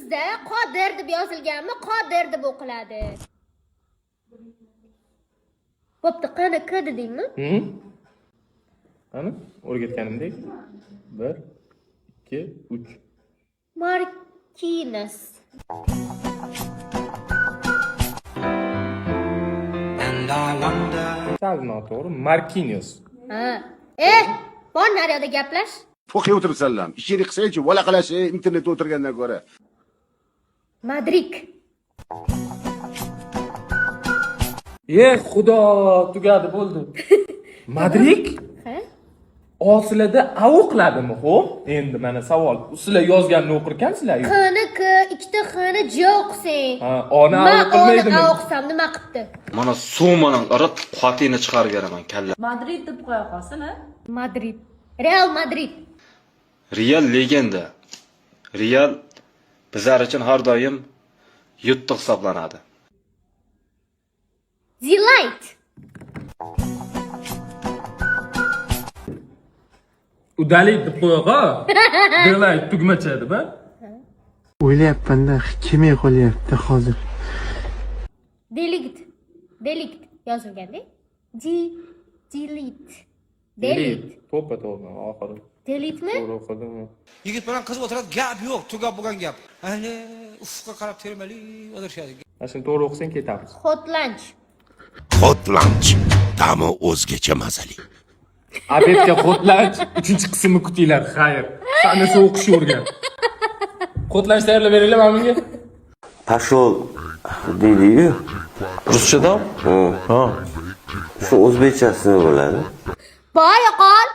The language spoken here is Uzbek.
bizda qodir deb yozilganmi, qodir deb o'qiladi. Bo'pti, qani k dedingmi? Qani, o'rgatganimdek. 1 2 3. Marquinhos. Sal noto'g'ri. Marquinhos. Ha. Bor naryoqda gaplash. To'qay o'tiribsanlar. Ishingni qilsangchi, vola qalashi internetda o'tirgandan ko'ra. Madrid. Xudo, tugadi bo'ldi. Madrid? Ha? Osilada avuqladimi, xo'p? Endi mana savol. Sizlar yozganini o'qirkansizlar. Qani k, ikkita xini j o'qisang. Ha, ona o'qimaydimi? Men o'qisam nima qilibdi? Mana summaning irib qotini chiqarib beraman kalla. Madrid deb qo'ya qolsin, a? Madrid. Real Madrid. Real legenda. Real bizlar uchun har doim yutuq hisoblanadi. Delight. Udalik deb qo'yqa. Delight tugmacha deb, ha? O'ylayapman-da, kelmay qolyapti hozir. Delict yozilganda. Delete. Delete. To'ppa-to'g'ri, oxiri. Delitmi? To'g'ri o'qidim. Yigit bilan qiz o'tiradi, gap yo'q, tugab bo'lgan gap. Ana ufqqa qarab termali o'tirishadi. Mana shuni to'g'ri o'qisang ketamiz. Hot lunch. Hot lunch. Ta'mi o'zgacha mazali. Obedga hotlanch 3-qismni kutinglar. Xayr. Sanasi o'qish o'rgan. Hotlanch tayyorlab beringlar mana bunga. Pashol deydi-yu. Ruschada? Ha. Shu o'zbekchasi bo'ladi. Boya qol.